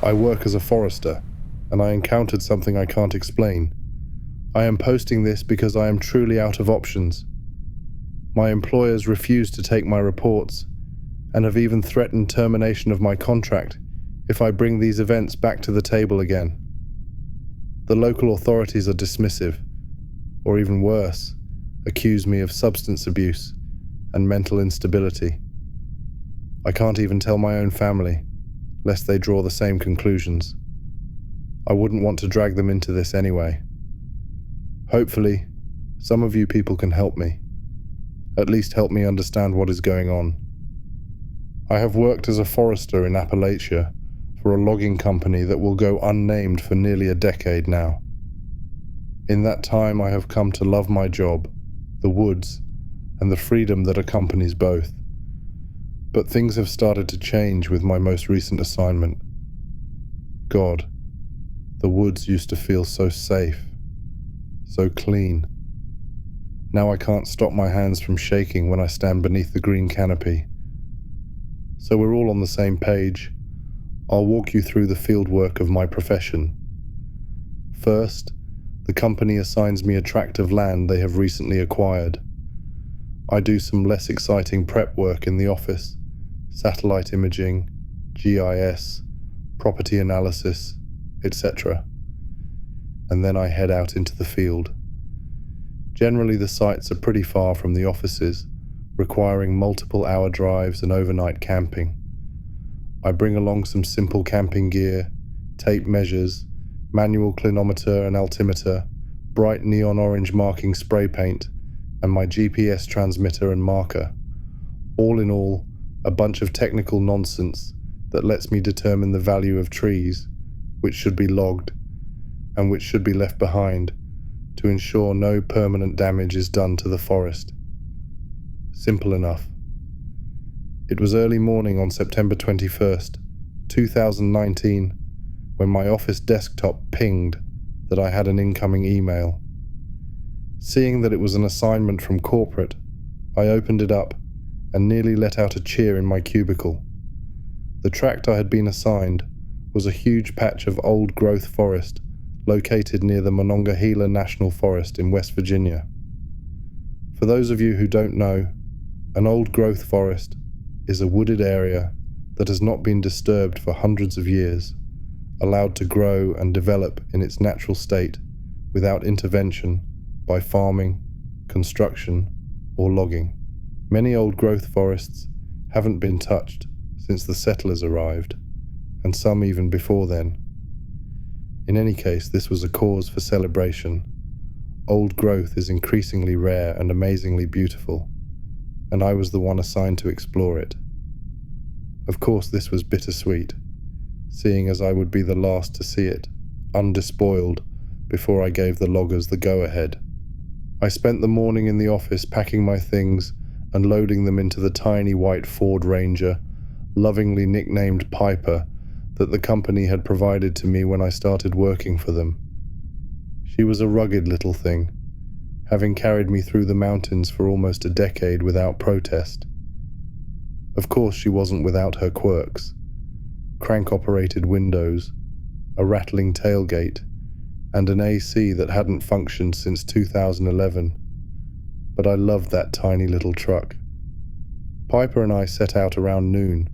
I work as a forester, and I encountered something I can't explain. I am posting this because I am truly out of options. My employers refuse to take my reports, and have even threatened termination of my contract if I bring these events back to the table again. The local authorities are dismissive, or even worse, accuse me of substance abuse and mental instability. I can't even tell my own family, lest they draw the same conclusions. I wouldn't want to drag them into this anyway. Hopefully, some of you people can help me. At least help me understand what is going on. I have worked as a forester in Appalachia for a logging company that will go unnamed for nearly a decade now. In that time, I have come to love my job, the woods, and the freedom that accompanies both. But things have started to change with my most recent assignment. God, the woods used to feel so safe, so clean. Now I can't stop my hands from shaking when I stand beneath the green canopy. So we're all on the same page. I'll walk you through the field work of my profession. First, the company assigns me a tract of land they have recently acquired. I do some less exciting prep work in the office, satellite imaging, GIS, property analysis, etc. And then I head out into the field. Generally, the sites are pretty far from the offices, requiring multiple hour drives and overnight camping. I bring along some simple camping gear, tape measures, manual clinometer and altimeter, bright neon orange marking spray paint, and my GPS transmitter and marker. All in all, a bunch of technical nonsense that lets me determine the value of trees, which should be logged, and which should be left behind to ensure no permanent damage is done to the forest. Simple enough. It was early morning on September 21st, 2019, when my office desktop pinged that I had an incoming email. Seeing that it was an assignment from corporate, I opened it up and nearly let out a cheer in my cubicle. The tract I had been assigned was a huge patch of old-growth forest located near the Monongahela National Forest in West Virginia. For those of you who don't know, an old-growth forest is a wooded area that has not been disturbed for hundreds of years, allowed to grow and develop in its natural state without intervention by farming, construction, or logging. Many old-growth forests haven't been touched since the settlers arrived, and some even before then. In any case, this was a cause for celebration. Old growth is increasingly rare and amazingly beautiful, and I was the one assigned to explore it. Of course, this was bittersweet, seeing as I would be the last to see it, undespoiled, before I gave the loggers the go-ahead. I spent the morning in the office packing my things and loading them into the tiny white Ford Ranger, lovingly nicknamed Piper, that the company had provided to me when I started working for them. She was a rugged little thing, having carried me through the mountains for almost a decade without protest. Of course, she wasn't without her quirks. Crank-operated windows, a rattling tailgate, and an AC that hadn't functioned since 2011. But I loved that tiny little truck. Piper and I set out around noon,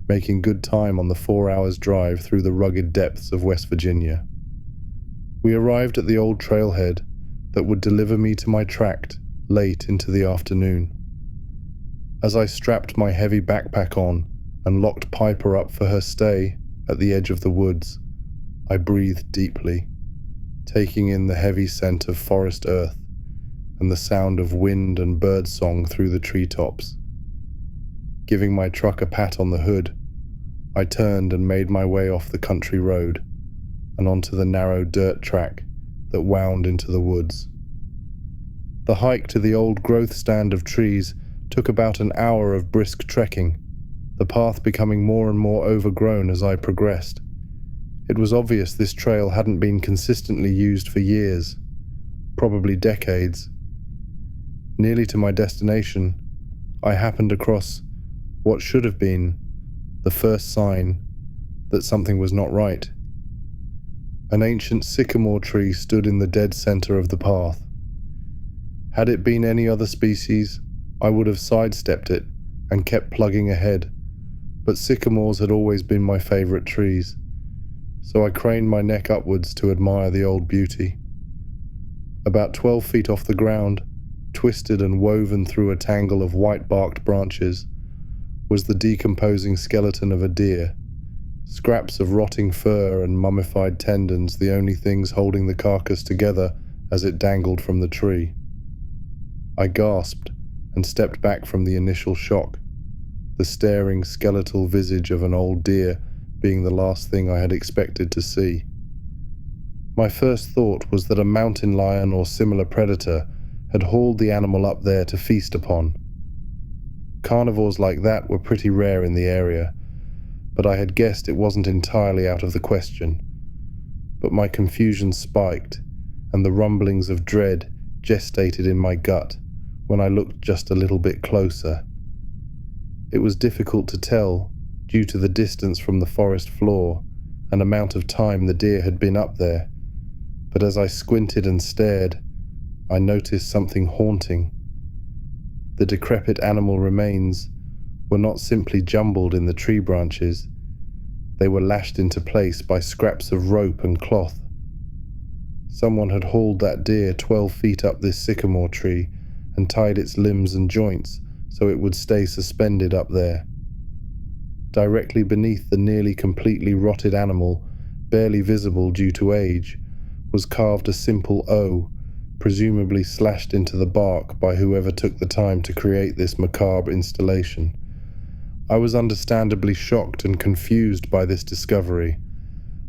making good time on the 4 hours drive through the rugged depths of West Virginia. We arrived at the old trailhead that would deliver me to my tract late into the afternoon. As I strapped my heavy backpack on and locked Piper up for her stay at the edge of the woods, I breathed deeply, taking in the heavy scent of forest earth and the sound of wind and bird song through the treetops. Giving my truck a pat on the hood, I turned and made my way off the country road and onto the narrow dirt track that wound into the woods. The hike to the old growth stand of trees took about an hour of brisk trekking, the path becoming more and more overgrown as I progressed. It was obvious this trail hadn't been consistently used for years, probably decades. Nearly to my destination, I happened across what should have been the first sign that something was not right. An ancient sycamore tree stood in the dead center of the path. Had it been any other species, I would have sidestepped it and kept plugging ahead, but sycamores had always been my favorite trees, so I craned my neck upwards to admire the old beauty. About 12 feet off the ground, twisted and woven through a tangle of white-barked branches, was the decomposing skeleton of a deer, scraps of rotting fur and mummified tendons the only things holding the carcass together as it dangled from the tree. I gasped and stepped back from the initial shock, the staring skeletal visage of an old deer being the last thing I had expected to see. My first thought was that a mountain lion or similar predator had hauled the animal up there to feast upon. Carnivores like that were pretty rare in the area, but I had guessed it wasn't entirely out of the question. But my confusion spiked, and the rumblings of dread gestated in my gut when I looked just a little bit closer. It was difficult to tell, due to the distance from the forest floor and amount of time the deer had been up there, but as I squinted and stared, I noticed something haunting. The decrepit animal remains were not simply jumbled in the tree branches, they were lashed into place by scraps of rope and cloth. Someone had hauled that deer 12 feet up this sycamore tree and tied its limbs and joints so it would stay suspended up there. Directly beneath the nearly completely rotted animal, barely visible due to age, was carved a simple O, presumably slashed into the bark by whoever took the time to create this macabre installation. I was understandably shocked and confused by this discovery,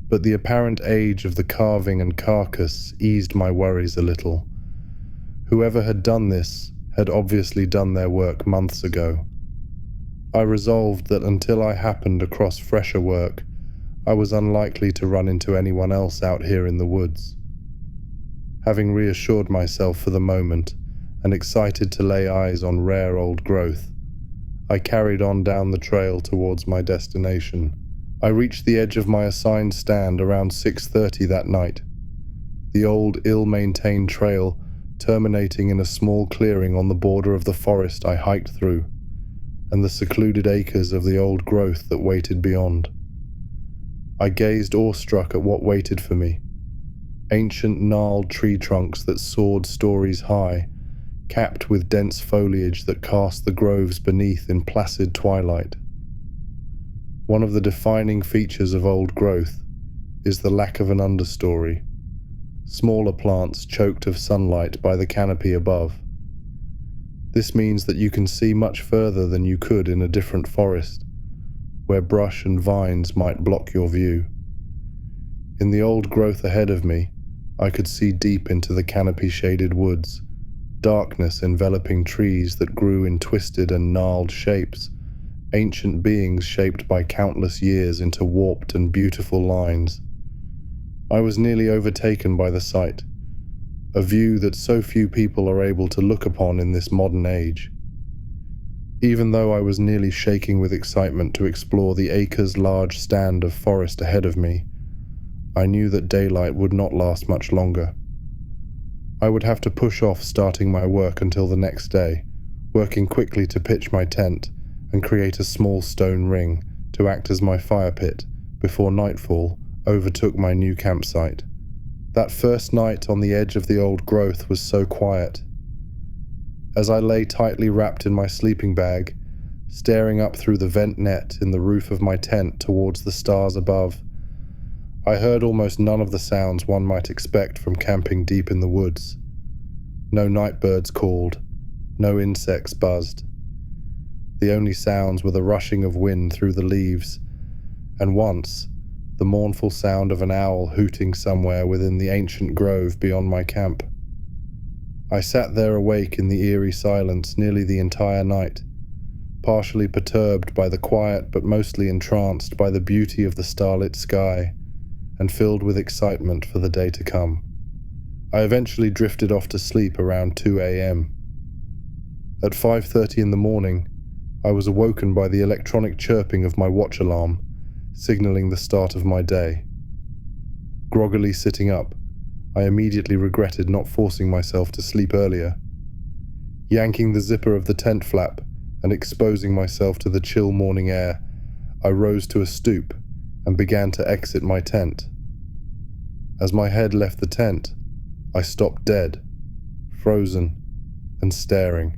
but the apparent age of the carving and carcass eased my worries a little. Whoever had done this had obviously done their work months ago. I resolved that until I happened across fresher work, I was unlikely to run into anyone else out here in the woods. Having reassured myself for the moment, and excited to lay eyes on rare old growth, I carried on down the trail towards my destination. I reached the edge of my assigned stand around 6:30 that night. The old, ill-maintained trail terminating in a small clearing on the border of the forest I hiked through, and the secluded acres of the old growth that waited beyond. I gazed awestruck at what waited for me. Ancient gnarled tree trunks that soared stories high, capped with dense foliage that cast the groves beneath in placid twilight. One of the defining features of old growth is the lack of an understory, smaller plants choked of sunlight by the canopy above. This means that you can see much further than you could in a different forest, where brush and vines might block your view. In the old growth ahead of me, I could see deep into the canopy-shaded woods, darkness enveloping trees that grew in twisted and gnarled shapes, ancient beings shaped by countless years into warped and beautiful lines. I was nearly overtaken by the sight, a view that so few people are able to look upon in this modern age. Even though I was nearly shaking with excitement to explore the acres-large stand of forest ahead of me, I knew that daylight would not last much longer. I would have to push off starting my work until the next day, working quickly to pitch my tent and create a small stone ring to act as my fire pit before nightfall overtook my new campsite. That first night on the edge of the old growth was so quiet. As I lay tightly wrapped in my sleeping bag, staring up through the vent net in the roof of my tent towards the stars above, I heard almost none of the sounds one might expect from camping deep in the woods. No night birds called, no insects buzzed. The only sounds were the rushing of wind through the leaves, and once, the mournful sound of an owl hooting somewhere within the ancient grove beyond my camp. I sat there awake in the eerie silence nearly the entire night, partially perturbed by the quiet but mostly entranced by the beauty of the starlit sky, and filled with excitement for the day to come. I eventually drifted off to sleep around 2 a.m. At 5:30 in the morning, I was awoken by the electronic chirping of my watch alarm, signaling the start of my day. Groggily sitting up, I immediately regretted not forcing myself to sleep earlier. Yanking the zipper of the tent flap and exposing myself to the chill morning air, I rose to a stoop and began to exit my tent. As my head left the tent, I stopped dead, frozen, and staring.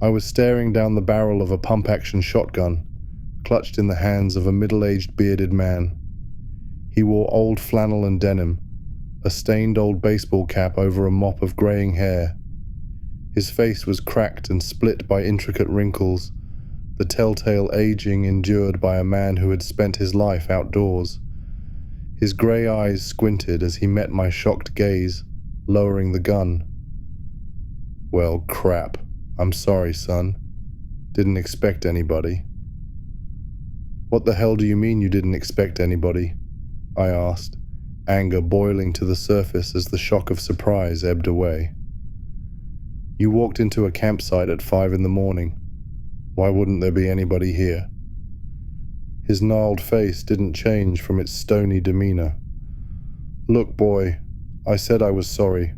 I was staring down the barrel of a pump-action shotgun, clutched in the hands of a middle-aged bearded man. He wore old flannel and denim, a stained old baseball cap over a mop of graying hair. His face was cracked and split by intricate wrinkles, the telltale aging endured by a man who had spent his life outdoors. His grey eyes squinted as he met my shocked gaze, lowering the gun. "Well, crap. I'm sorry, son. Didn't expect anybody." "What the hell do you mean you didn't expect anybody?" I asked, anger boiling to the surface as the shock of surprise ebbed away. "You walked into a campsite at 5 in the morning. Why wouldn't there be anybody here?" His gnarled face didn't change from its stony demeanor. "Look, boy, I said I was sorry.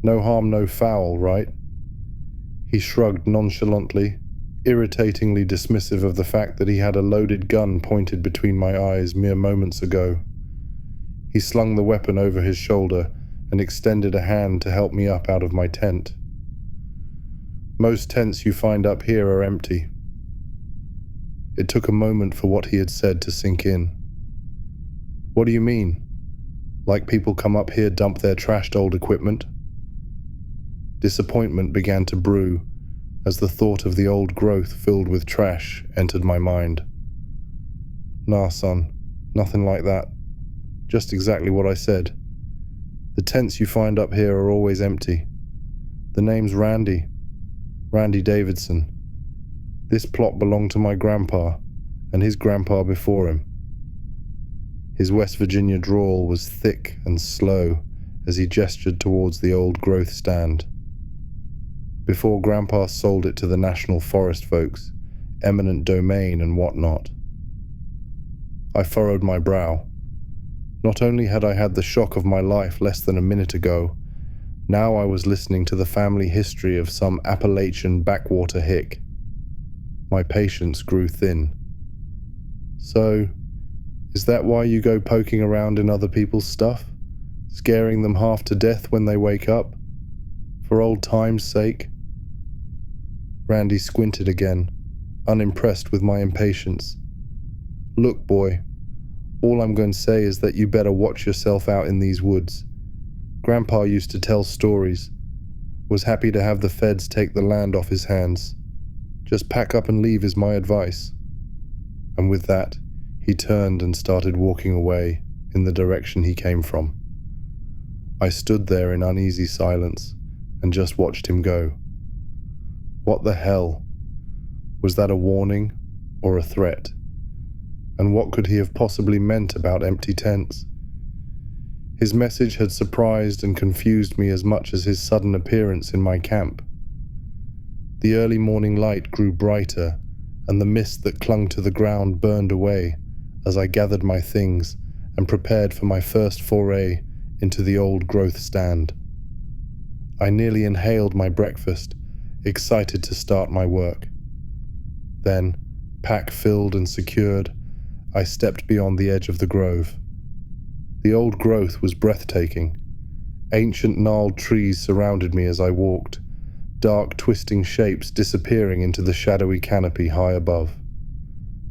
No harm, no foul, right?" He shrugged nonchalantly, irritatingly dismissive of the fact that he had a loaded gun pointed between my eyes mere moments ago. He slung the weapon over his shoulder and extended a hand to help me up out of my tent. "Most tents you find up here are empty." It took a moment for what he had said to sink in. "What do you mean? Like people come up here, dump their trashed old equipment?" Disappointment began to brew as the thought of the old growth filled with trash entered my mind. "Nah, son, nothing like that. Just exactly what I said. The tents you find up here are always empty. The name's Randy Davidson. This plot belonged to my grandpa, and his grandpa before him." His West Virginia drawl was thick and slow as he gestured towards the old growth stand. "Before Grandpa sold it to the National Forest folks, eminent domain and whatnot." I furrowed my brow. Not only had I had the shock of my life less than a minute ago, now I was listening to the family history of some Appalachian backwater hick. My patience grew thin. "So, is that why you go poking around in other people's stuff? Scaring them half to death when they wake up? For old time's sake?" Randy squinted again, unimpressed with my impatience. "Look, boy, all I'm going to say is that you better watch yourself out in these woods. Grandpa used to tell stories, was happy to have the feds take the land off his hands. Just pack up and leave is my advice." And with that, he turned and started walking away in the direction he came from. I stood there in uneasy silence and just watched him go. What the hell? Was that a warning or a threat? And what could he have possibly meant about empty tents? His message had surprised and confused me as much as his sudden appearance in my camp. The early morning light grew brighter, and the mist that clung to the ground burned away as I gathered my things and prepared for my first foray into the old growth stand. I nearly inhaled my breakfast, excited to start my work. Then, pack filled and secured, I stepped beyond the edge of the grove. The old growth was breathtaking. Ancient gnarled trees surrounded me as I walked, dark twisting shapes disappearing into the shadowy canopy high above.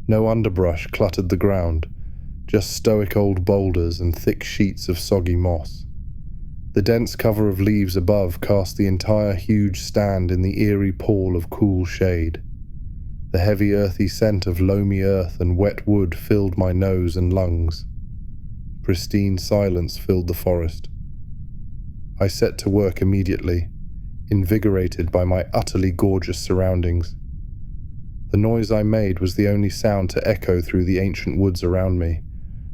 No underbrush cluttered the ground, just stoic old boulders and thick sheets of soggy moss. The dense cover of leaves above cast the entire huge stand in the eerie pall of cool shade. The heavy earthy scent of loamy earth and wet wood filled my nose and lungs. Pristine silence filled the forest. I set to work immediately, invigorated by my utterly gorgeous surroundings. The noise I made was the only sound to echo through the ancient woods around me,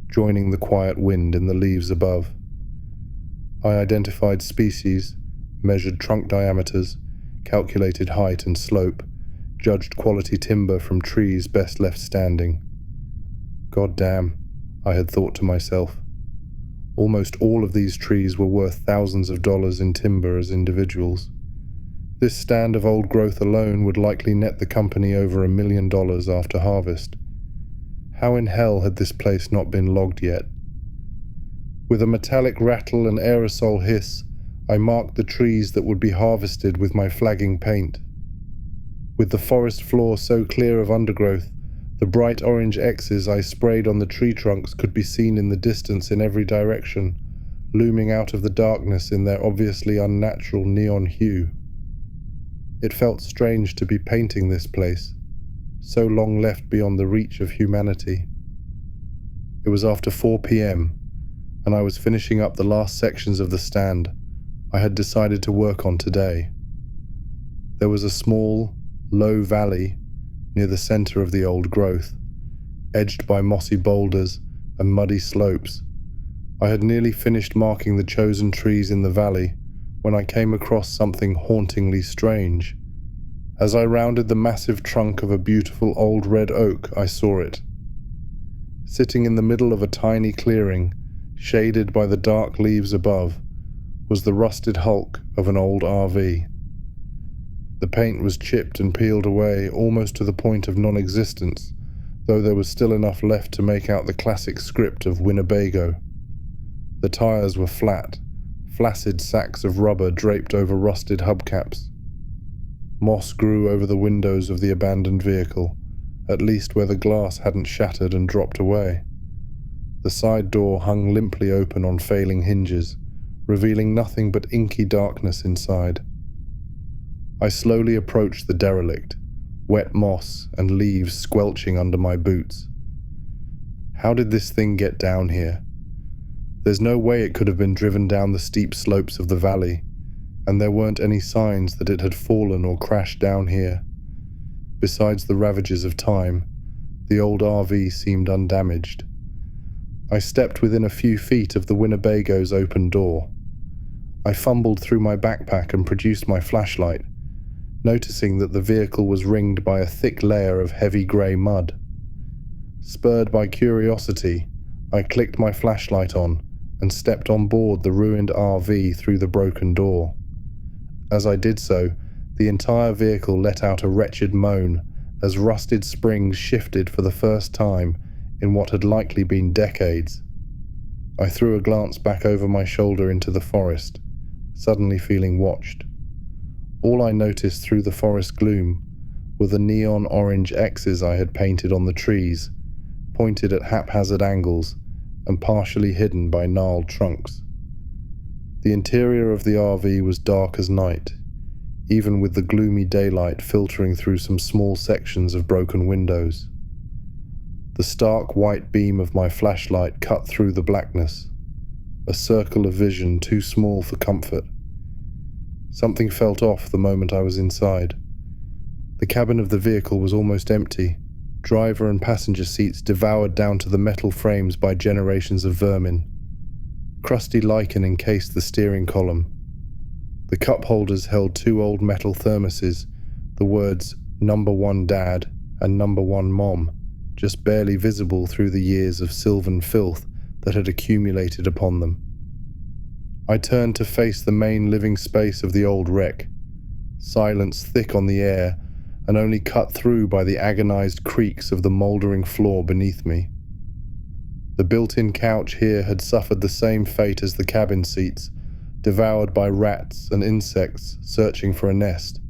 joining the quiet wind in the leaves above. I identified species, measured trunk diameters, calculated height and slope, judged quality timber from trees best left standing. God damn, I had thought to myself. Almost all of these trees were worth thousands of dollars in timber as individuals. This stand of old growth alone would likely net the company over $1 million after harvest. How in hell had this place not been logged yet? With a metallic rattle and aerosol hiss, I marked the trees that would be harvested with my flagging paint. With the forest floor so clear of undergrowth, the bright orange X's I sprayed on the tree trunks could be seen in the distance in every direction, looming out of the darkness in their obviously unnatural neon hue. It felt strange to be painting this place, so long left beyond the reach of humanity. It was after 4 p.m., and I was finishing up the last sections of the stand I had decided to work on today. There was a small, low valley near the center of the old growth, edged by mossy boulders and muddy slopes. I had nearly finished marking the chosen trees in the valley when I came across something hauntingly strange. As I rounded the massive trunk of a beautiful old red oak, I saw it. Sitting in the middle of a tiny clearing, shaded by the dark leaves above, was the rusted hulk of an old RV. The paint was chipped and peeled away almost to the point of non-existence, though there was still enough left to make out the classic script of Winnebago. The tires were flat, flaccid sacks of rubber draped over rusted hubcaps. Moss grew over the windows of the abandoned vehicle, at least where the glass hadn't shattered and dropped away. The side door hung limply open on failing hinges, revealing nothing but inky darkness inside. I slowly approached the derelict, wet moss and leaves squelching under my boots. How did this thing get down here? There's no way it could have been driven down the steep slopes of the valley, and there weren't any signs that it had fallen or crashed down here. Besides the ravages of time, the old RV seemed undamaged. I stepped within a few feet of the Winnebago's open door. I fumbled through my backpack and produced my flashlight, noticing that the vehicle was ringed by a thick layer of heavy grey mud. Spurred by curiosity, I clicked my flashlight on and stepped on board the ruined RV through the broken door. As I did so, the entire vehicle let out a wretched moan as rusted springs shifted for the first time in what had likely been decades. I threw a glance back over my shoulder into the forest, suddenly feeling watched. All I noticed through the forest gloom were the neon orange X's I had painted on the trees, pointed at haphazard angles and partially hidden by gnarled trunks. The interior of the RV was dark as night, even with the gloomy daylight filtering through some small sections of broken windows. The stark white beam of my flashlight cut through the blackness, a circle of vision too small for comfort. Something felt off the moment I was inside. The cabin of the vehicle was almost empty, driver and passenger seats devoured down to the metal frames by generations of vermin. Crusty lichen encased the steering column. The cup holders held 2 old metal thermoses, the words "Number 1 Dad" and "Number 1 Mom" just barely visible through the years of sylvan filth that had accumulated upon them. I turned to face the main living space of the old wreck, silence thick on the air and only cut through by the agonized creaks of the mouldering floor beneath me. The built-in couch here had suffered the same fate as the cabin seats, devoured by rats and insects searching for a nest.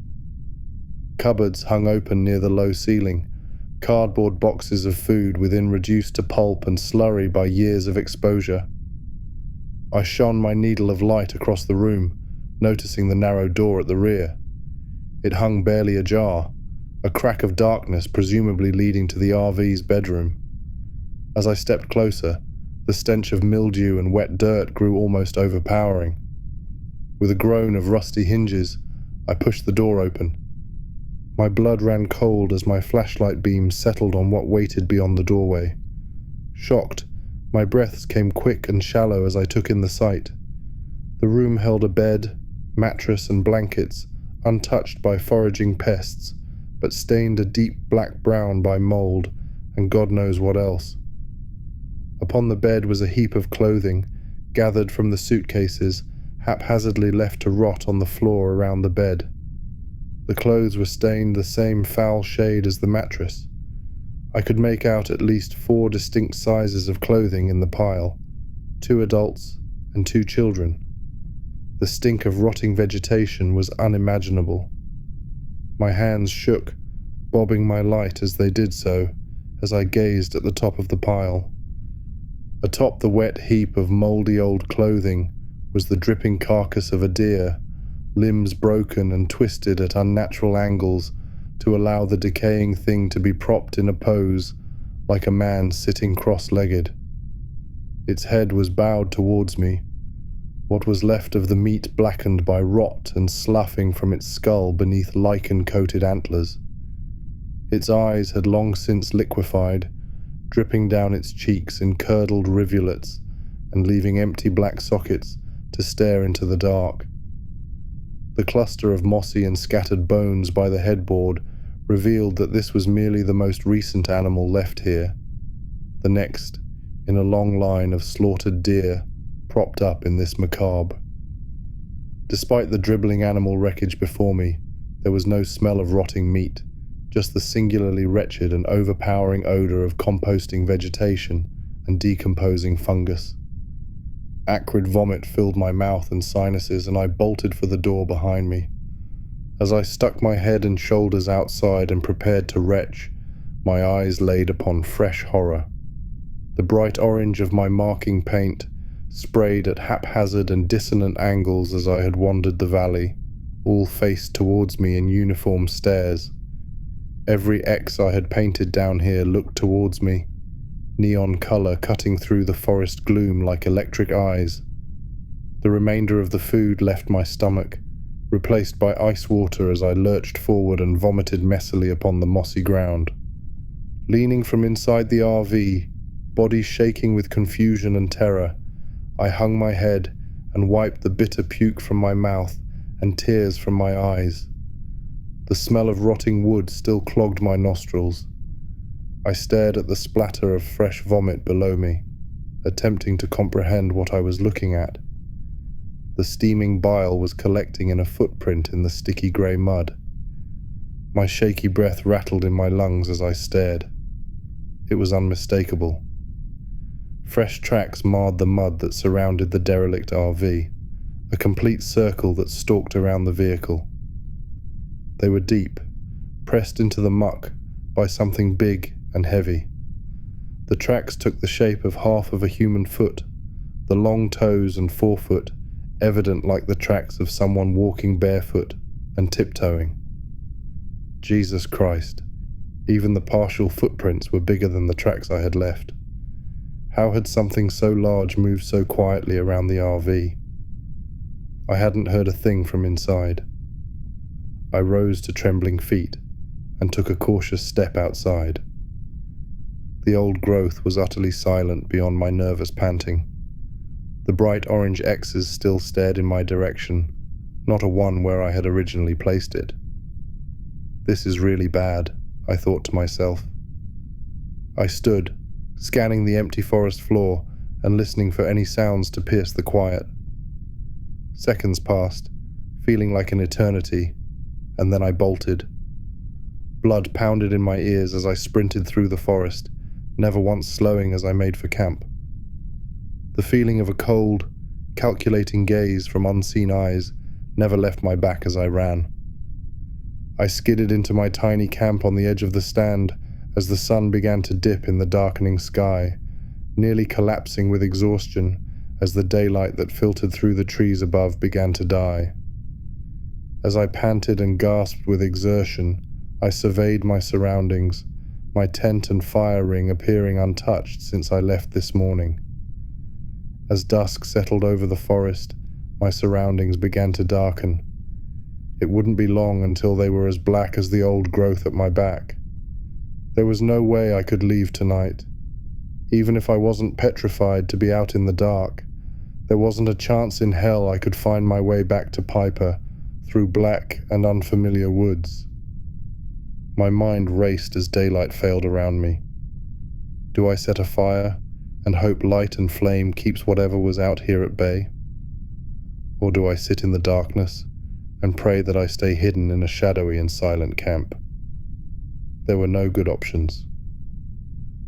Cupboards hung open near the low ceiling, cardboard boxes of food within reduced to pulp and slurry by years of exposure. I shone my needle of light across the room, noticing the narrow door at the rear. It hung barely ajar, a crack of darkness presumably leading to the RV's bedroom. As I stepped closer, the stench of mildew and wet dirt grew almost overpowering. With a groan of rusty hinges, I pushed the door open. My blood ran cold as my flashlight beam settled on what waited beyond the doorway. Shocked, my breaths came quick and shallow as I took in the sight. The room held a bed, mattress and blankets, untouched by foraging pests, but stained a deep black brown by mold and God knows what else. Upon the bed was a heap of clothing, gathered from the suitcases, haphazardly left to rot on the floor around the bed. The clothes were stained the same foul shade as the mattress. I could make out at least 4 distinct sizes of clothing in the pile, 2 adults and 2 children. The stink of rotting vegetation was unimaginable. My hands shook, bobbing my light as they did so, as I gazed at the top of the pile. Atop the wet heap of mouldy old clothing was the dripping carcass of a deer, limbs broken and twisted at unnatural angles to allow the decaying thing to be propped in a pose like a man sitting cross-legged. Its head was bowed towards me, what was left of the meat blackened by rot and sloughing from its skull beneath lichen-coated antlers. Its eyes had long since liquefied, dripping down its cheeks in curdled rivulets and leaving empty black sockets to stare into the dark. The cluster of mossy and scattered bones by the headboard revealed that this was merely the most recent animal left here, the next in a long line of slaughtered deer propped up in this macabre. Despite the dribbling animal wreckage before me, there was no smell of rotting meat, just the singularly wretched and overpowering odor of composting vegetation and decomposing fungus. Acrid vomit filled my mouth and sinuses, and I bolted for the door behind me. As I stuck my head and shoulders outside and prepared to retch, my eyes laid upon fresh horror. The bright orange of my marking paint sprayed at haphazard and dissonant angles as I had wandered the valley, all faced towards me in uniform stares. Every X I had painted down here looked towards me, neon color cutting through the forest gloom like electric eyes. The remainder of the food left my stomach, replaced by ice water as I lurched forward and vomited messily upon the mossy ground. Leaning from inside the RV, body shaking with confusion and terror, I hung my head and wiped the bitter puke from my mouth and tears from my eyes. The smell of rotting wood still clogged my nostrils. I stared at the splatter of fresh vomit below me, attempting to comprehend what I was looking at. The steaming bile was collecting in a footprint in the sticky grey mud. My shaky breath rattled in my lungs as I stared. It was unmistakable. Fresh tracks marred the mud that surrounded the derelict RV, a complete circle that stalked around the vehicle. They were deep, pressed into the muck by something big and heavy. The tracks took the shape of half of a human foot, the long toes and forefoot evident like the tracks of someone walking barefoot and tiptoeing. Jesus Christ, even the partial footprints were bigger than the tracks I had left. How had something so large moved so quietly around the RV? I hadn't heard a thing from inside. I rose to trembling feet and took a cautious step outside. The old growth was utterly silent beyond my nervous panting. The bright orange X's still stared in my direction, not a one where I had originally placed it. This is really bad, I thought to myself. I stood, scanning the empty forest floor and listening for any sounds to pierce the quiet. Seconds passed, feeling like an eternity, and then I bolted. Blood pounded in my ears as I sprinted through the forest, never once slowing as I made for camp. The feeling of a cold, calculating gaze from unseen eyes never left my back as I ran. I skidded into my tiny camp on the edge of the stand as the sun began to dip in the darkening sky, nearly collapsing with exhaustion as the daylight that filtered through the trees above began to die. As I panted and gasped with exertion, I surveyed my surroundings, my tent and fire ring appearing untouched since I left this morning. As dusk settled over the forest, my surroundings began to darken. It wouldn't be long until they were as black as the old growth at my back. There was no way I could leave tonight. Even if I wasn't petrified to be out in the dark, there wasn't a chance in hell I could find my way back to Piper through black and unfamiliar woods. My mind raced as daylight failed around me. Do I set a fire? and hope light and flame keeps whatever was out here at bay? Or do I sit in the darkness and pray that I stay hidden in a shadowy and silent camp? There were no good options.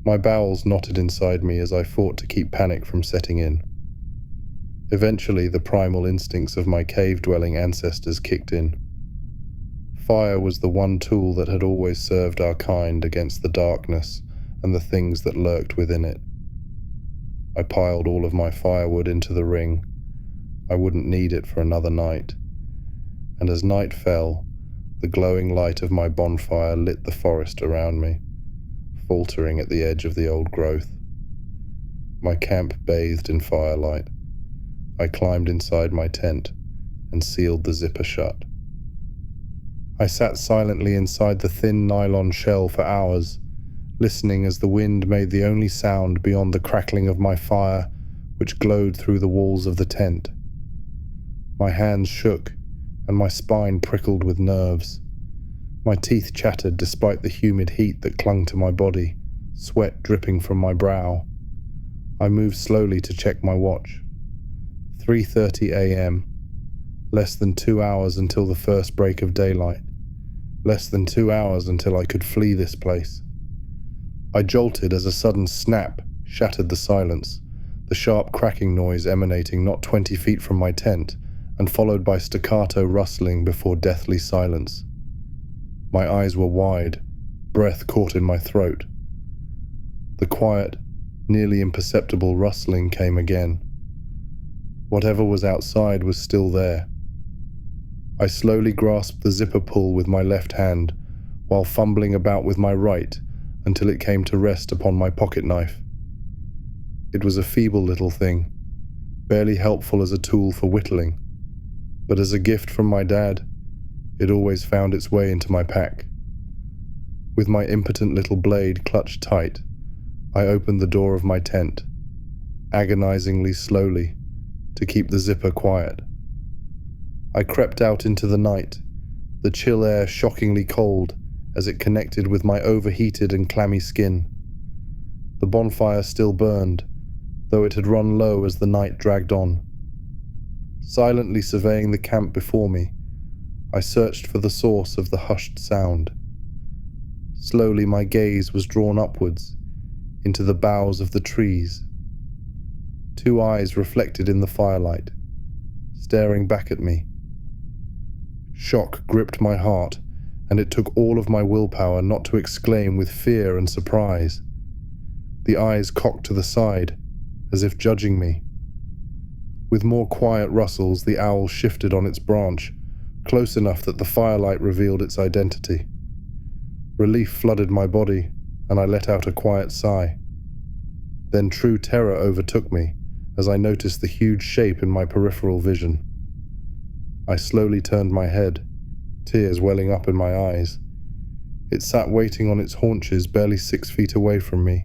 My bowels knotted inside me as I fought to keep panic from setting in. Eventually, the primal instincts of my cave-dwelling ancestors kicked in. Fire was the one tool that had always served our kind against the darkness and the things that lurked within it. I piled all of my firewood into the ring. I wouldn't need it for another night. And as night fell, the glowing light of my bonfire lit the forest around me, faltering at the edge of the old growth. My camp bathed in firelight. I climbed inside my tent and sealed the zipper shut. I sat silently inside the thin nylon shell for hours, listening as the wind made the only sound beyond the crackling of my fire, which glowed through the walls of the tent. My hands shook, and my spine prickled with nerves. My teeth chattered despite the humid heat that clung to my body, sweat dripping from my brow. I moved slowly to check my watch. 3:30 a.m. Less than 2 hours until the first break of daylight. Less than 2 hours until I could flee this place. I jolted as a sudden snap shattered the silence, the sharp cracking noise emanating not 20 feet from my tent, and followed by staccato rustling before deathly silence. My eyes were wide, breath caught in my throat. The quiet, nearly imperceptible rustling came again. Whatever was outside was still there. I slowly grasped the zipper pull with my left hand, while fumbling about with my right until it came to rest upon my pocket knife. It was a feeble little thing, barely helpful as a tool for whittling, but as a gift from my dad, it always found its way into my pack. With my impotent little blade clutched tight, I opened the door of my tent, agonizingly slowly, to keep the zipper quiet. I crept out into the night, the chill air shockingly cold as it connected with my overheated and clammy skin. The bonfire still burned, though it had run low as the night dragged on. Silently surveying the camp before me, I searched for the source of the hushed sound. Slowly my gaze was drawn upwards, into the boughs of the trees. Two eyes reflected in the firelight, staring back at me. Shock gripped my heart, and it took all of my willpower not to exclaim with fear and surprise. The eyes cocked to the side, as if judging me. With more quiet rustles, the owl shifted on its branch, close enough that the firelight revealed its identity. Relief flooded my body, and I let out a quiet sigh. Then true terror overtook me as I noticed the huge shape in my peripheral vision. I slowly turned my head, tears welling up in my eyes. It sat waiting on its haunches barely 6 feet away from me,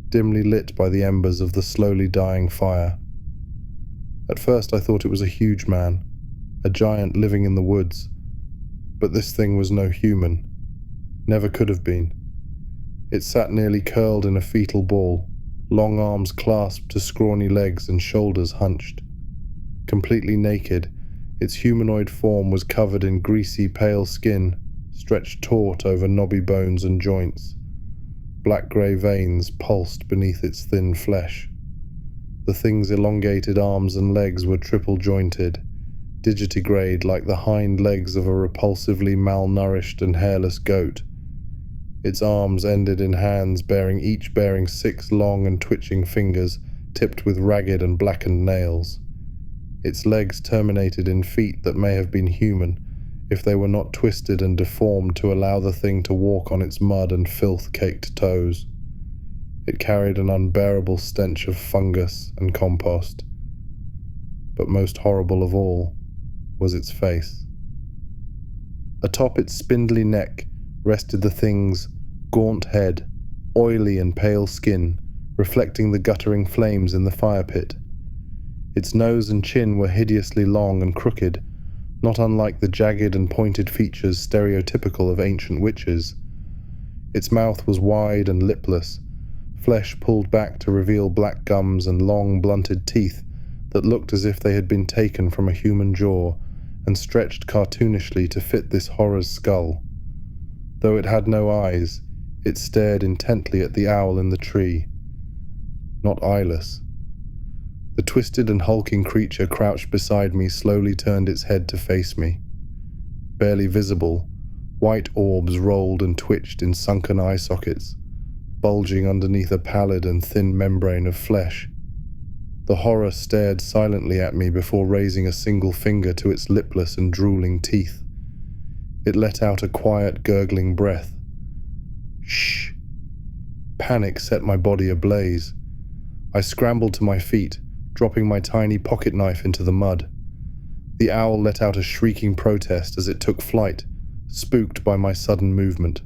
dimly lit by the embers of the slowly dying fire. At first I thought it was a huge man, a giant living in the woods, but this thing was no human, never could have been. It sat nearly curled in a fetal ball, long arms clasped to scrawny legs and shoulders hunched. Completely naked, its humanoid form was covered in greasy, pale skin, stretched taut over knobby bones and joints. Black-grey veins pulsed beneath its thin flesh. The thing's elongated arms and legs were triple-jointed, digitigrade like the hind legs of a repulsively malnourished and hairless goat. Its arms ended in hands each bearing 6 long and twitching fingers tipped with ragged and blackened nails. Its legs terminated in feet that may have been human, if they were not twisted and deformed to allow the thing to walk on its mud and filth-caked toes. It carried an unbearable stench of fungus and compost. But most horrible of all was its face. Atop its spindly neck rested the thing's gaunt head, oily and pale skin, reflecting the guttering flames in the fire pit. Its nose and chin were hideously long and crooked, not unlike the jagged and pointed features stereotypical of ancient witches. Its mouth was wide and lipless, flesh pulled back to reveal black gums and long, blunted teeth that looked as if they had been taken from a human jaw and stretched cartoonishly to fit this horror's skull. Though it had no eyes, it stared intently at the owl in the tree. Not eyeless. The twisted and hulking creature crouched beside me slowly turned its head to face me. Barely visible, white orbs rolled and twitched in sunken eye sockets, bulging underneath a pallid and thin membrane of flesh. The horror stared silently at me before raising a single finger to its lipless and drooling teeth. It let out a quiet, gurgling breath. Shh! Panic set my body ablaze. I scrambled to my feet, dropping my tiny pocket knife into the mud. The owl let out a shrieking protest as it took flight, spooked by my sudden movement.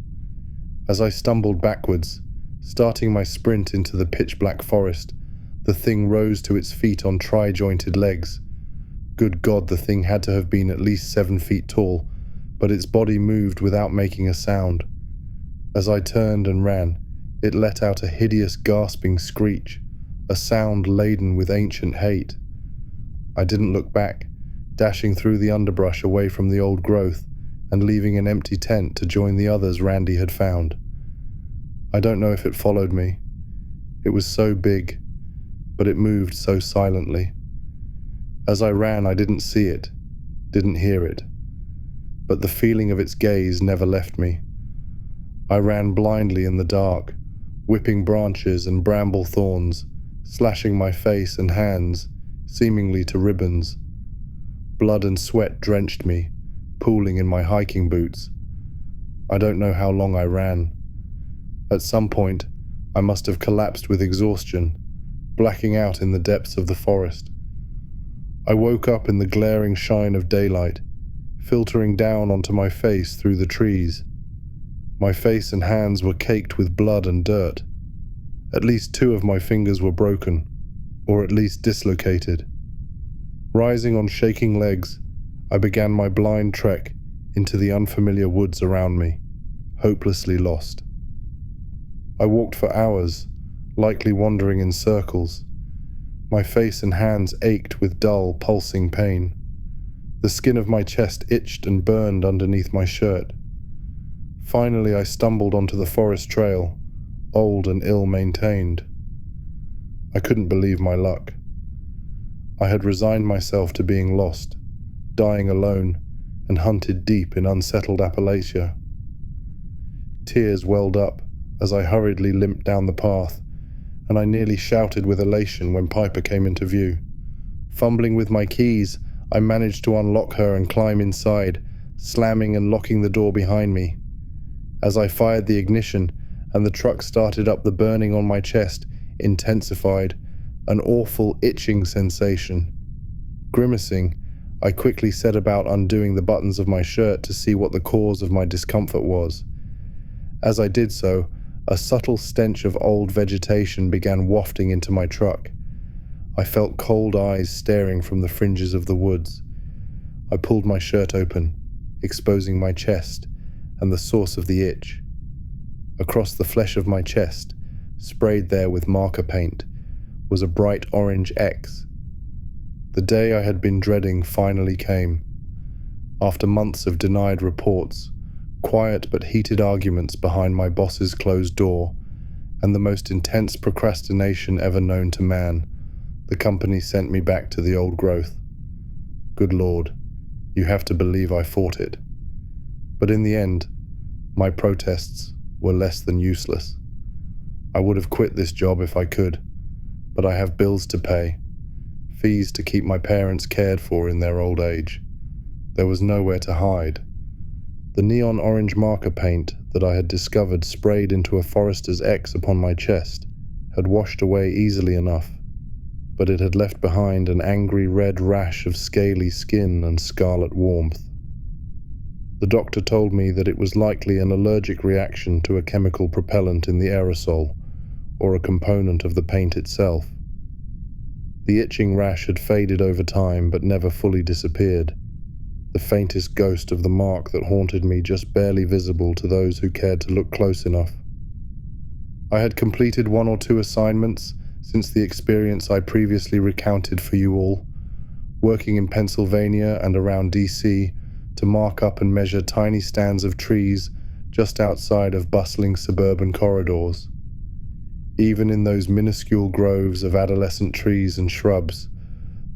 As I stumbled backwards, starting my sprint into the pitch-black forest, the thing rose to its feet on tri-jointed legs. Good God, the thing had to have been at least 7 feet tall, but its body moved without making a sound. As I turned and ran, it let out a hideous gasping screech, a sound laden with ancient hate. I didn't look back, dashing through the underbrush away from the old growth and leaving an empty tent to join the others Randy had found. I don't know if it followed me. It was so big, but it moved so silently. As I ran, I didn't see it, didn't hear it, but the feeling of its gaze never left me. I ran blindly in the dark, whipping branches and bramble thorns, slashing my face and hands, seemingly to ribbons. Blood and sweat drenched me, pooling in my hiking boots. I don't know how long I ran. At some point, I must have collapsed with exhaustion, blacking out in the depths of the forest. I woke up in the glaring shine of daylight, filtering down onto my face through the trees. My face and hands were caked with blood and dirt. At least 2 of my fingers were broken, or at least dislocated. Rising on shaking legs, I began my blind trek into the unfamiliar woods around me, hopelessly lost. I walked for hours, likely wandering in circles. My face and hands ached with dull, pulsing pain. The skin of my chest itched and burned underneath my shirt. Finally, I stumbled onto the forest trail, old and ill-maintained. I couldn't believe my luck. I had resigned myself to being lost, dying alone, and hunted deep in unsettled Appalachia. Tears welled up as I hurriedly limped down the path, and I nearly shouted with elation when Piper came into view. Fumbling with my keys, I managed to unlock her and climb inside, slamming and locking the door behind me. As I fired the ignition and the truck started up, the burning on my chest intensified, an awful itching sensation. Grimacing, I quickly set about undoing the buttons of my shirt to see what the cause of my discomfort was. As I did so, a subtle stench of old vegetation began wafting into my truck. I felt cold eyes staring from the fringes of the woods. I pulled my shirt open, exposing my chest and the source of the itch. Across the flesh of my chest, sprayed there with marker paint, was a bright orange X. The day I had been dreading finally came. After months of denied reports, quiet but heated arguments behind my boss's closed door, and the most intense procrastination ever known to man, the company sent me back to the old growth. Good Lord, you have to believe I fought it. But in the end, my protests were less than useless. I would have quit this job if I could, but I have bills to pay, fees to keep my parents cared for in their old age. There was nowhere to hide. The neon orange marker paint that I had discovered sprayed into a forester's X upon my chest had washed away easily enough, but it had left behind an angry red rash of scaly skin and scarlet warmth. The doctor told me that it was likely an allergic reaction to a chemical propellant in the aerosol, or a component of the paint itself. The itching rash had faded over time but never fully disappeared, the faintest ghost of the mark that haunted me just barely visible to those who cared to look close enough. I had completed 1 or 2 assignments since the experience I previously recounted for you all, working in Pennsylvania and around DC to mark up and measure tiny stands of trees just outside of bustling suburban corridors. Even in those minuscule groves of adolescent trees and shrubs,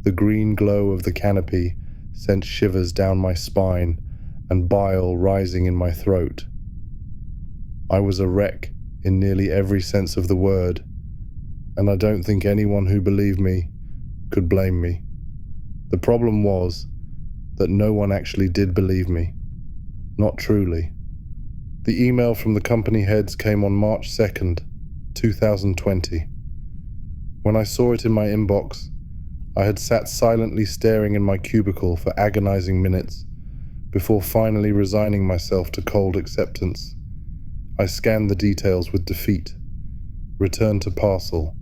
the green glow of the canopy sent shivers down my spine and bile rising in my throat. I was a wreck in nearly every sense of the word, and I don't think anyone who believed me could blame me. The problem was that no one actually did believe me. Not truly. The email from the company heads came on March 2nd, 2020. When I saw it in my inbox, I had sat silently staring in my cubicle for agonizing minutes before finally resigning myself to cold acceptance. I scanned the details with defeat. Return to parcel.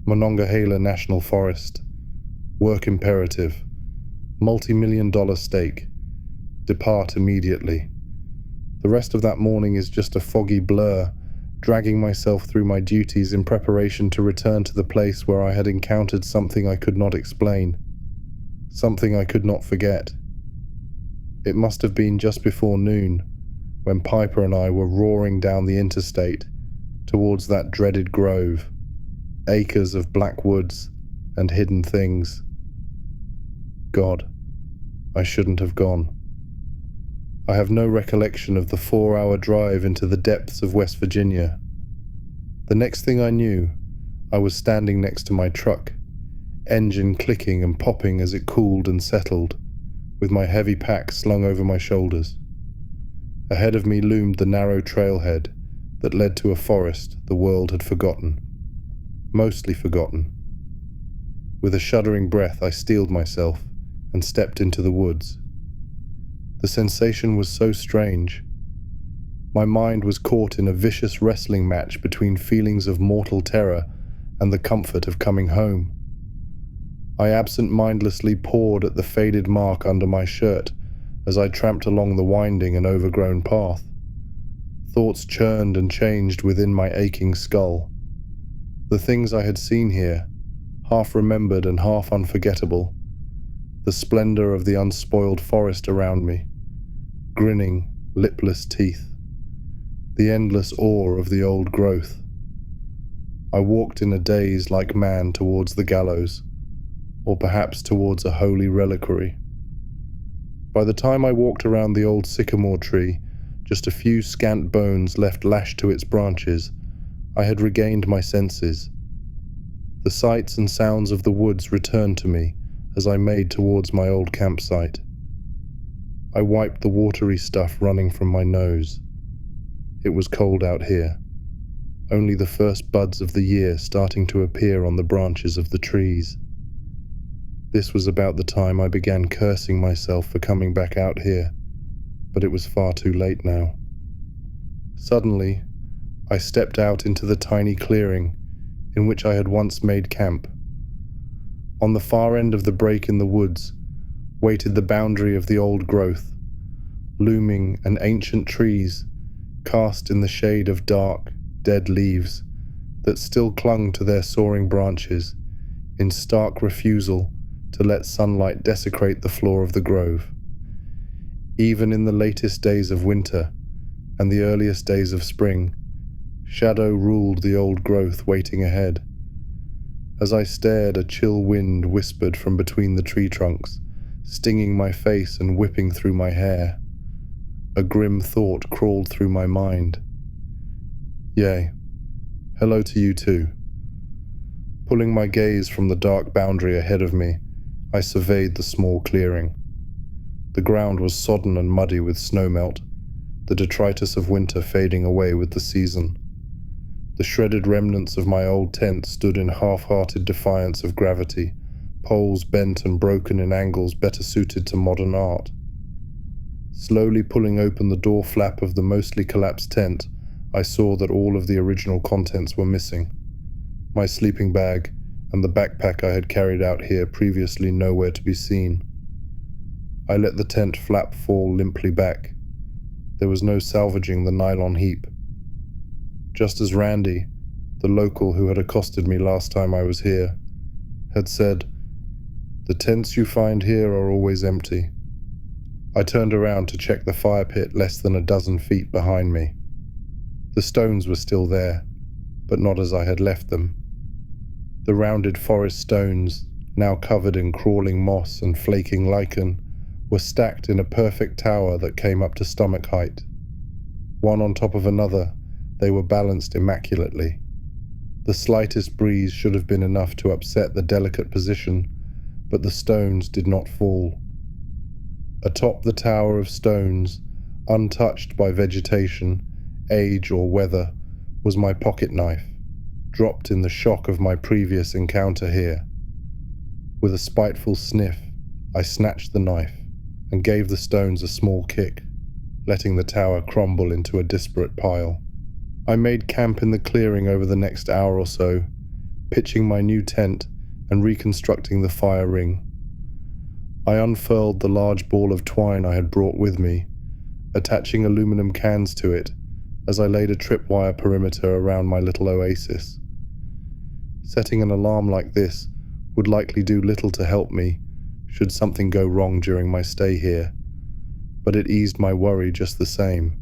Monongahela National Forest. Work imperative. Multi-million-dollar stake. Depart immediately. The rest of that morning is just a foggy blur, dragging myself through my duties in preparation to return to the place where I had encountered something I could not explain. Something I could not forget. It must have been just before noon, when Piper and I were roaring down the interstate towards that dreaded grove, acres of black woods and hidden things. God, I shouldn't have gone. I have no recollection of the 4-hour drive into the depths of West Virginia. The next thing I knew, I was standing next to my truck, engine clicking and popping as it cooled and settled, with my heavy pack slung over my shoulders. Ahead of me loomed the narrow trailhead that led to a forest the world had forgotten. Mostly forgotten. With a shuddering breath, I steeled myself and stepped into the woods. The sensation was so strange. My mind was caught in a vicious wrestling match between feelings of mortal terror and the comfort of coming home. I absent-mindedly pawed at the faded mark under my shirt as I tramped along the winding and overgrown path. Thoughts churned and changed within my aching skull. The things I had seen here, half remembered and half unforgettable, the splendor of the unspoiled forest around me, grinning, lipless teeth, the endless awe of the old growth. I walked in a daze like man towards the gallows, or perhaps towards a holy reliquary. By the time I walked around the old sycamore tree, just a few scant bones left lashed to its branches, I had regained my senses. The sights and sounds of the woods returned to me as I made towards my old campsite. I wiped the watery stuff running from my nose. It was cold out here, only the first buds of the year starting to appear on the branches of the trees. This was about the time I began cursing myself for coming back out here, but it was far too late now. Suddenly, I stepped out into the tiny clearing in which I had once made camp. On the far end of the break in the woods waited the boundary of the old growth, looming and ancient trees cast in the shade of dark, dead leaves that still clung to their soaring branches in stark refusal to let sunlight desecrate the floor of the grove. Even in the latest days of winter and the earliest days of spring, shadow ruled the old growth waiting ahead. As I stared, a chill wind whispered from between the tree trunks, stinging my face and whipping through my hair. A grim thought crawled through my mind. Yea, hello to you too. Pulling my gaze from the dark boundary ahead of me, I surveyed the small clearing. The ground was sodden and muddy with snowmelt, the detritus of winter fading away with the season. The shredded remnants of my old tent stood in half-hearted defiance of gravity, poles bent and broken in angles better suited to modern art. Slowly pulling open the door flap of the mostly collapsed tent, I saw that all of the original contents were missing. My sleeping bag and the backpack I had carried out here previously nowhere to be seen. I let the tent flap fall limply back. There was no salvaging the nylon heap. just as Randy, the local who had accosted me last time I was here, had said, "The tents you find here are always empty." I turned around to check the fire pit less than a dozen feet behind me. The stones were still there, but not as I had left them. The rounded forest stones, now covered in crawling moss and flaking lichen, were stacked in a perfect tower that came up to stomach height. One on top of another, they were balanced immaculately. The slightest breeze should have been enough to upset the delicate position, but the stones did not fall. Atop the tower of stones, untouched by vegetation, age or weather, was my pocket knife, dropped in the shock of my previous encounter here. With a spiteful sniff, I snatched the knife and gave the stones a small kick, letting the tower crumble into a disparate pile. I made camp in the clearing over the next hour or so, pitching my new tent and reconstructing the fire ring. I unfurled the large ball of twine I had brought with me, attaching aluminum cans to it as I laid a tripwire perimeter around my little oasis. Setting an alarm like this would likely do little to help me should something go wrong during my stay here, but it eased my worry just the same.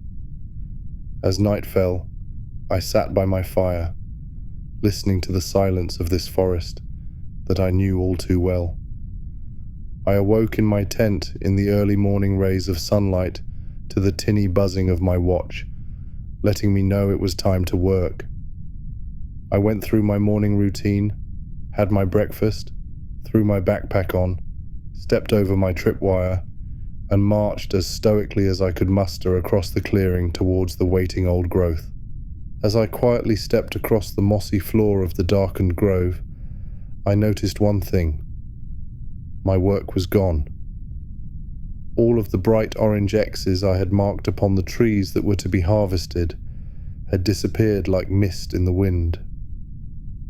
As night fell, I sat by my fire, listening to the silence of this forest that I knew all too well. I awoke in my tent in the early morning rays of sunlight to the tinny buzzing of my watch, letting me know it was time to work. I went through my morning routine, had my breakfast, threw my backpack on, stepped over my tripwire, and marched as stoically as I could muster across the clearing towards the waiting old growth. As I quietly stepped across the mossy floor of the darkened grove, I noticed one thing. My work was gone. All of the bright orange X's I had marked upon the trees that were to be harvested had disappeared like mist in the wind.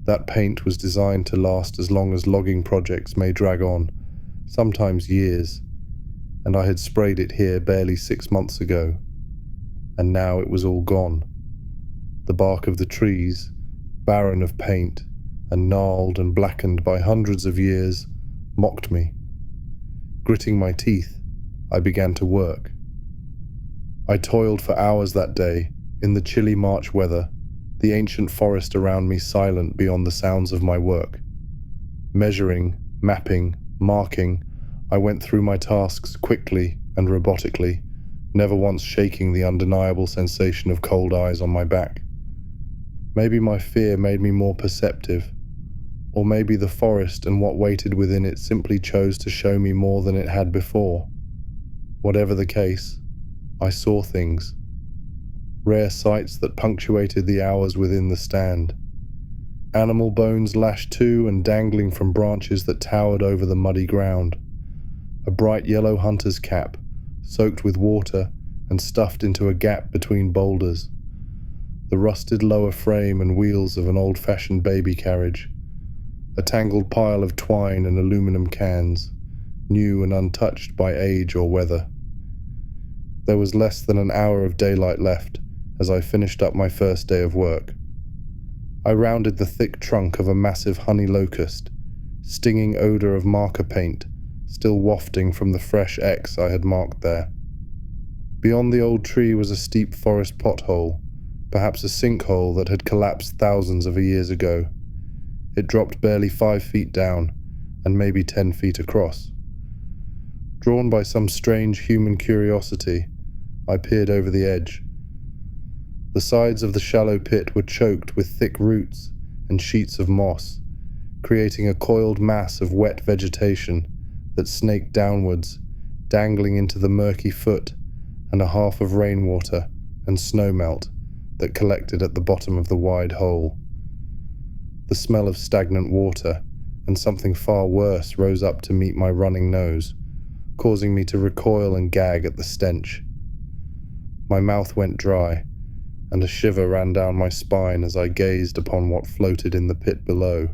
That paint was designed to last as long as logging projects may drag on, sometimes years, and I had sprayed it here barely 6 months ago, and now it was all gone. The bark of the trees, barren of paint and gnarled and blackened by hundreds of years, mocked me. Gritting my teeth, I began to work. I toiled for hours that day in the chilly March weather, the ancient forest around me silent beyond the sounds of my work. Measuring, mapping, marking, I went through my tasks quickly and robotically, never once shaking the undeniable sensation of cold eyes on my back. Maybe my fear made me more perceptive, or maybe the forest and what waited within it simply chose to show me more than it had before. Whatever the case, I saw things. Rare sights that punctuated the hours within the stand. Animal bones lashed to and dangling from branches that towered over the muddy ground. A bright yellow hunter's cap, soaked with water and stuffed into a gap between boulders. The rusted lower frame and wheels of an old-fashioned baby carriage. A tangled pile of twine and aluminum cans, new and untouched by age or weather. There was less than an hour of daylight left as I finished up my first day of work. I rounded the thick trunk of a massive honey locust, stinging odor of marker paint still wafting from the fresh X I had marked there. Beyond the old tree was a steep forest pothole, perhaps a sinkhole that had collapsed thousands of years ago. It dropped barely 5 feet down, and maybe 10 feet across. Drawn by some strange human curiosity, I peered over the edge. The sides of the shallow pit were choked with thick roots and sheets of moss, creating a coiled mass of wet vegetation that snaked downwards, dangling into the murky foot and a half of rainwater and snowmelt that collected at the bottom of the wide hole. The smell of stagnant water and something far worse rose up to meet my running nose, causing me to recoil and gag at the stench. My mouth went dry, and a shiver ran down my spine as I gazed upon what floated in the pit below.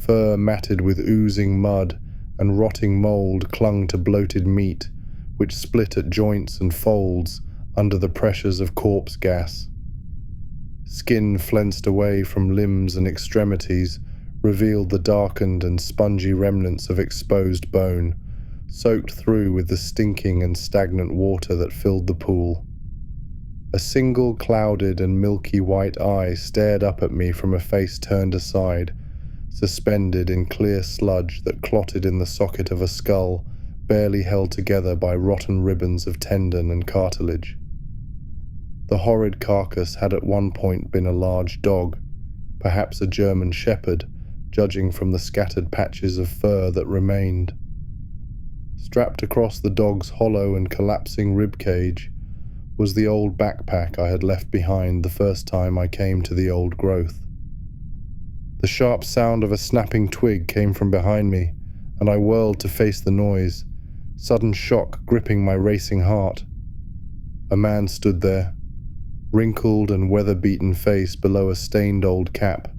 Fur matted with oozing mud and rotting mold clung to bloated meat, which split at joints and folds under the pressures of corpse gas. Skin flensed away from limbs and extremities revealed the darkened and spongy remnants of exposed bone, soaked through with the stinking and stagnant water that filled the pool. A single clouded and milky white eye stared up at me from a face turned aside, suspended in clear sludge that clotted in the socket of a skull barely held together by rotten ribbons of tendon and cartilage. The horrid carcass had at one point been a large dog, perhaps a German shepherd, judging from the scattered patches of fur that remained. Strapped across the dog's hollow and collapsing ribcage was the old backpack I had left behind the first time I came to the old growth. The sharp sound of a snapping twig came from behind me, and I whirled to face the noise, sudden shock gripping my racing heart. A man stood there, wrinkled and weather-beaten face below a stained old cap.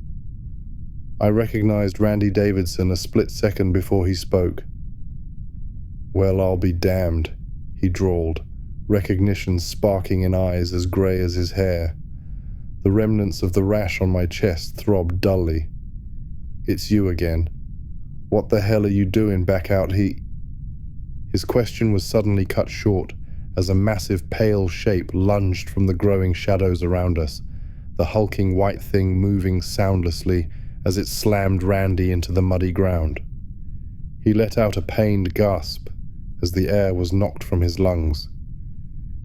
I recognized Randy Davidson a split second before he spoke. "Well, I'll be damned," he drawled, recognition sparking in eyes as grey as his hair. The remnants of the rash on my chest throbbed dully. "It's you again. What the hell are you doing back out here?" His question was suddenly cut short as a massive pale shape lunged from the growing shadows around us, the hulking white thing moving soundlessly as it slammed Randy into the muddy ground. He let out a pained gasp as the air was knocked from his lungs.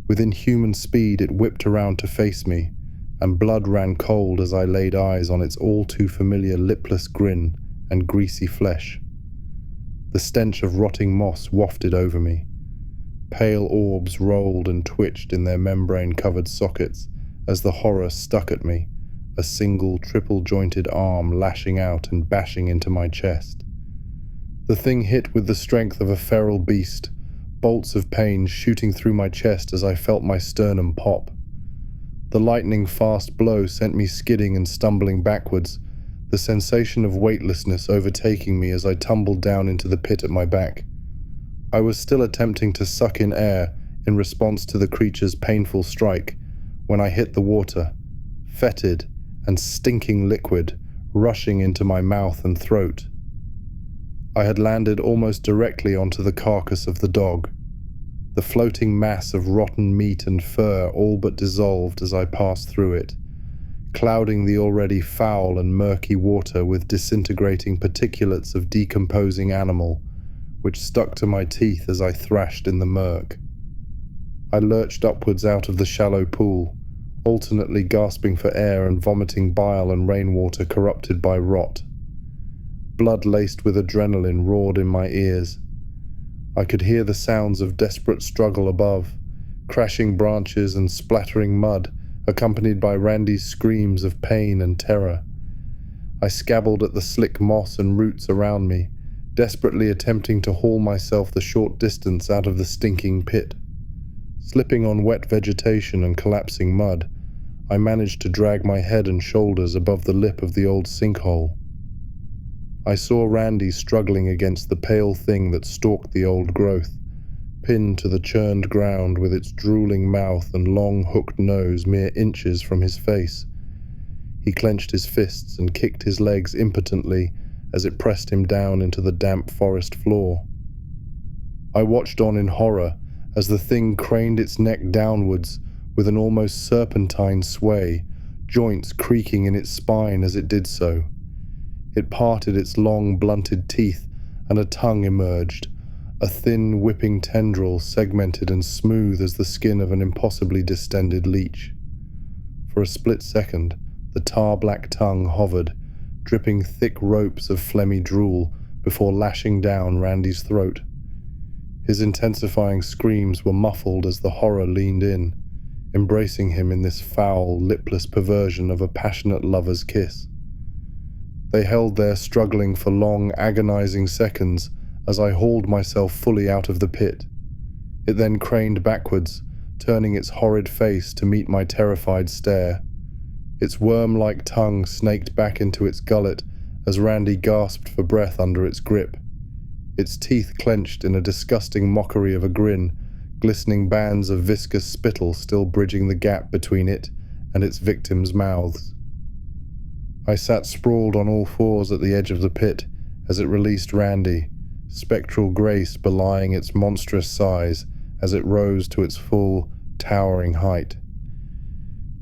With inhuman speed it whipped around to face me, and blood ran cold as I laid eyes on its all-too-familiar lipless grin and greasy flesh. The stench of rotting moss wafted over me. Pale orbs rolled and twitched in their membrane-covered sockets as the horror stuck at me, a single triple-jointed arm lashing out and bashing into my chest. The thing hit with the strength of a feral beast, bolts of pain shooting through my chest as I felt my sternum pop. The lightning-fast blow sent me skidding and stumbling backwards, the sensation of weightlessness overtaking me as I tumbled down into the pit at my back. I was still attempting to suck in air in response to the creature's painful strike when I hit the water, fetid and stinking liquid, rushing into my mouth and throat. I had landed almost directly onto the carcass of the dog. The floating mass of rotten meat and fur all but dissolved as I passed through it, clouding the already foul and murky water with disintegrating particulates of decomposing animal, which stuck to my teeth as I thrashed in the murk. I lurched upwards out of the shallow pool, alternately gasping for air and vomiting bile and rainwater corrupted by rot. Blood laced with adrenaline roared in my ears. I could hear the sounds of desperate struggle above, crashing branches and splattering mud, accompanied by Randy's screams of pain and terror. I scabbled at the slick moss and roots around me, desperately attempting to haul myself the short distance out of the stinking pit. Slipping on wet vegetation and collapsing mud, I managed to drag my head and shoulders above the lip of the old sinkhole. I saw Randy struggling against the pale thing that stalked the old growth, pinned to the churned ground with its drooling mouth and long hooked nose mere inches from his face. He clenched his fists and kicked his legs impotently as it pressed him down into the damp forest floor. I watched on in horror as the thing craned its neck downwards with an almost serpentine sway, joints creaking in its spine as it did so. It parted its long, blunted teeth, and a tongue emerged, a thin, whipping tendril segmented and smooth as the skin of an impossibly distended leech. For a split second, the tar-black tongue hovered, dripping thick ropes of phlegmy drool before lashing down Randy's throat. His intensifying screams were muffled as the horror leaned in, embracing him in this foul, lipless perversion of a passionate lover's kiss. They held there struggling for long, agonizing seconds as I hauled myself fully out of the pit. It then craned backwards, turning its horrid face to meet my terrified stare. Its worm-like tongue snaked back into its gullet as Randy gasped for breath under its grip. Its teeth clenched in a disgusting mockery of a grin, glistening bands of viscous spittle still bridging the gap between it and its victims' mouths. I sat sprawled on all fours at the edge of the pit as it released Randy, spectral grace belying its monstrous size as it rose to its full, towering height.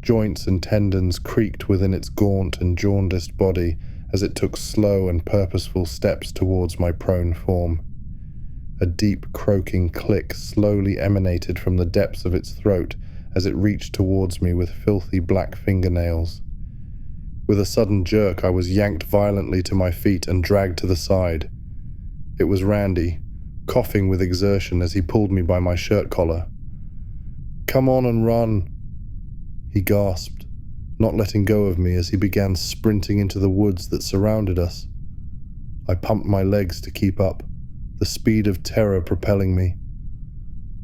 Joints and tendons creaked within its gaunt and jaundiced body as it took slow and purposeful steps towards my prone form. A deep croaking click slowly emanated from the depths of its throat as it reached towards me with filthy black fingernails. With a sudden jerk, I was yanked violently to my feet and dragged to the side. It was Randy, coughing with exertion as he pulled me by my shirt collar. "Come on and run," he gasped, not letting go of me as he began sprinting into the woods that surrounded us. I pumped my legs to keep up, the speed of terror propelling me.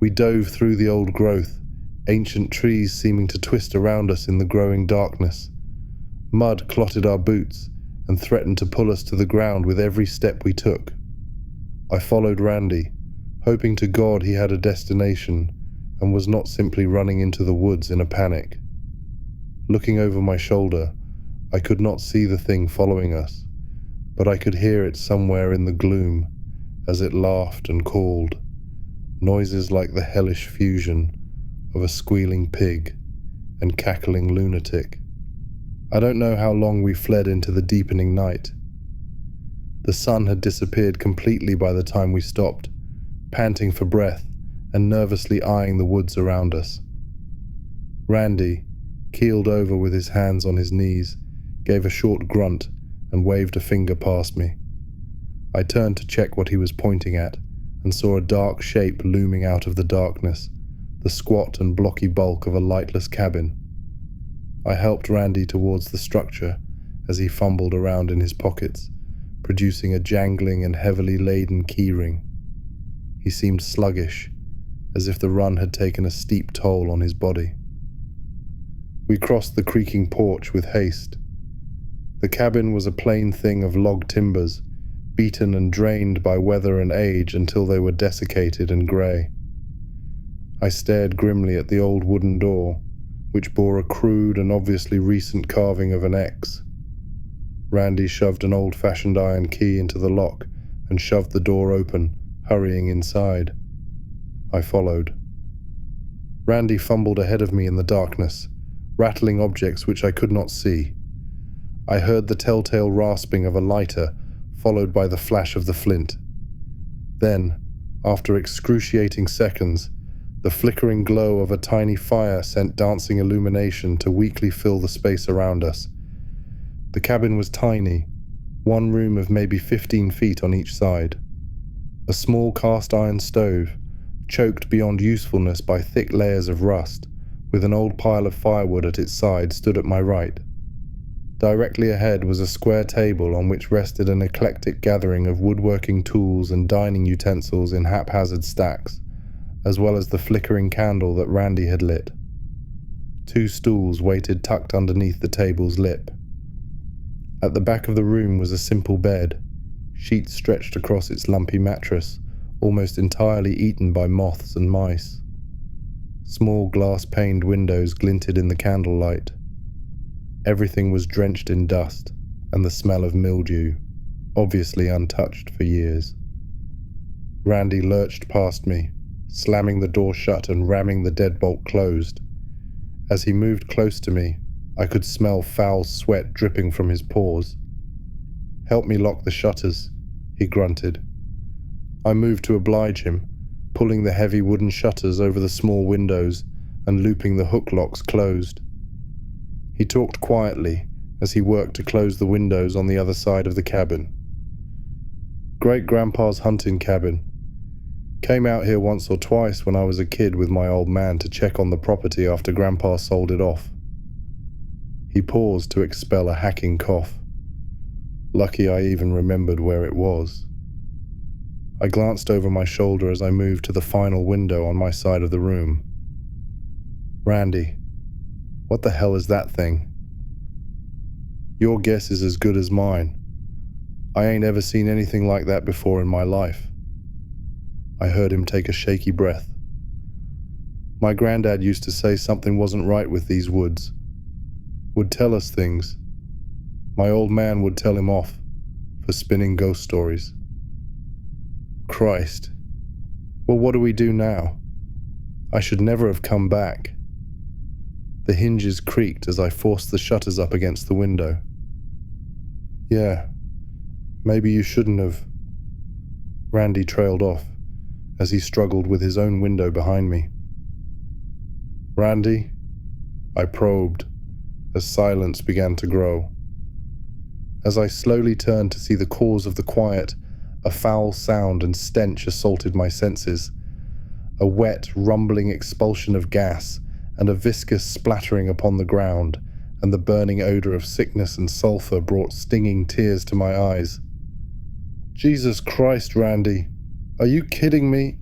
We dove through the old growth, ancient trees seeming to twist around us in the growing darkness. Mud clotted our boots and threatened to pull us to the ground with every step we took. I followed Randy, hoping to God he had a destination and was not simply running into the woods in a panic. Looking over my shoulder, I could not see the thing following us, but I could hear it somewhere in the gloom as it laughed and called, noises like the hellish fusion of a squealing pig and cackling lunatic. I don't know how long we fled into the deepening night. The sun had disappeared completely by the time we stopped, panting for breath and nervously eyeing the woods around us. Randy, keeled over with his hands on his knees, gave a short grunt and waved a finger past me. I turned to check what he was pointing at and saw a dark shape looming out of the darkness, the squat and blocky bulk of a lightless cabin. I helped Randy towards the structure as he fumbled around in his pockets, producing a jangling and heavily laden keyring. He seemed sluggish, as if the run had taken a steep toll on his body. We crossed the creaking porch with haste. The cabin was a plain thing of log timbers, beaten and drained by weather and age until they were desiccated and grey. I stared grimly at the old wooden door, which bore a crude and obviously recent carving of an X. Randy shoved an old-fashioned iron key into the lock and shoved the door open, hurrying inside. I followed. Randy fumbled ahead of me in the darkness, rattling objects which I could not see. I heard the telltale rasping of a lighter, followed by the flash of the flint. Then, after excruciating seconds, the flickering glow of a tiny fire sent dancing illumination to weakly fill the space around us. The cabin was tiny, one room of maybe 15 feet on each side. A small cast-iron stove, choked beyond usefulness by thick layers of rust, with an old pile of firewood at its side, stood at my right. Directly ahead was a square table on which rested an eclectic gathering of woodworking tools and dining utensils in haphazard stacks, as well as the flickering candle that Randy had lit. 2 stools waited tucked underneath the table's lip. At the back of the room was a simple bed, sheets stretched across its lumpy mattress, almost entirely eaten by moths and mice. Small glass-paned windows glinted in the candlelight. Everything was drenched in dust and the smell of mildew, obviously untouched for years. Randy lurched past me, slamming the door shut and ramming the deadbolt closed. As he moved close to me, I could smell foul sweat dripping from his pores. "Help me lock the shutters," he grunted. I moved to oblige him, pulling the heavy wooden shutters over the small windows and looping the hook locks closed. He talked quietly as he worked to close the windows on the other side of the cabin. "Great-grandpa's hunting cabin. Came out here once or twice when I was a kid with my old man to check on the property after Grandpa sold it off." He paused to expel a hacking cough. Lucky I even remembered where it was. I glanced over my shoulder as I moved to the final window on my side of the room. "Randy, what the hell is that thing?" "Your guess is as good as mine. I ain't ever seen anything like that before in my life." I heard him take a shaky breath. "My granddad used to say something wasn't right with these woods. would tell us things. My old man would tell him off for spinning ghost stories. Christ. Well, what do we do now? I should never have come back. The hinges creaked as I forced the shutters up against the window. Yeah, maybe you shouldn't have. Randy trailed off as he struggled with his own window behind me. Randy? I probed as silence began to grow. As I slowly turned to see the cause of the quiet, a foul sound and stench assaulted my senses. A wet, rumbling expulsion of gas and a viscous splattering upon the ground, and the burning odor of sickness and sulfur brought stinging tears to my eyes. Jesus Christ, Randy, are you kidding me?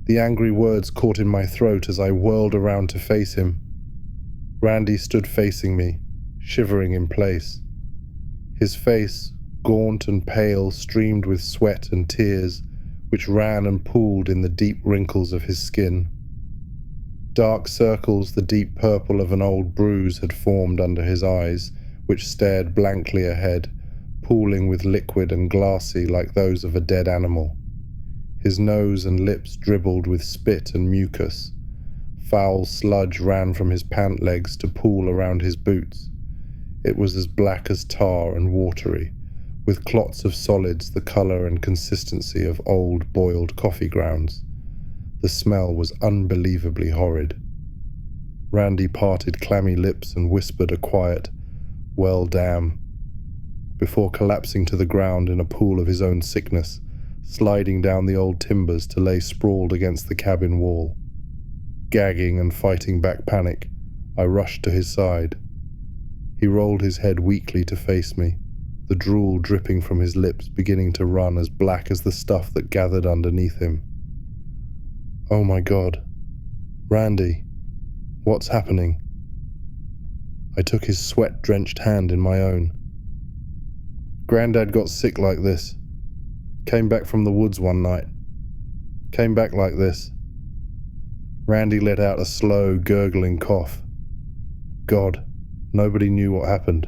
The angry words caught in my throat as I whirled around to face him. Randy stood facing me, shivering in place. His face, gaunt and pale, streamed with sweat and tears, which ran and pooled in the deep wrinkles of his skin. Dark circles, the deep purple of an old bruise, had formed under his eyes, which stared blankly ahead, pooling with liquid and glassy like those of a dead animal. His nose and lips dribbled with spit and mucus. Foul sludge ran from his pant legs to pool around his boots. It was as black as tar and watery, with clots of solids the color and consistency of old boiled coffee grounds. The smell was unbelievably horrid. Randy parted clammy lips and whispered a quiet, "Well, damn," before collapsing to the ground in a pool of his own sickness, sliding down the old timbers to lay sprawled against the cabin wall. Gagging and fighting back panic, I rushed to his side. He rolled his head weakly to face me, the drool dripping from his lips beginning to run as black as the stuff that gathered underneath him. Oh my God. Randy, what's happening? I took his sweat-drenched hand in my own. Granddad got sick like this. Came back from the woods one night. Came back like this. Randy let out a slow, gurgling cough. God, nobody knew what happened.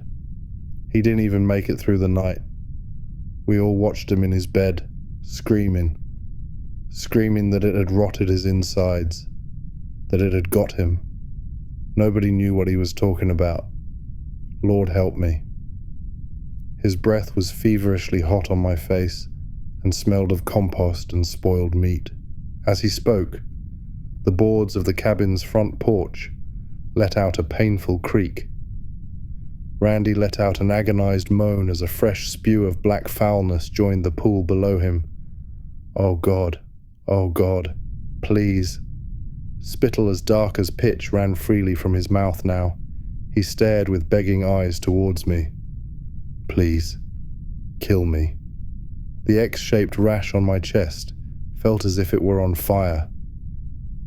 He didn't even make it through the night. We all watched him in his bed, screaming that it had rotted his insides, that it had got him. Nobody knew what he was talking about. Lord help me. His breath was feverishly hot on my face and smelled of compost and spoiled meat. As he spoke, the boards of the cabin's front porch let out a painful creak. Randy let out an agonized moan as a fresh spew of black foulness joined the pool below him. Oh God, please. Spittle as dark as pitch ran freely from his mouth now. He stared with begging eyes towards me. Please, kill me. The X-shaped rash on my chest felt as if it were on fire.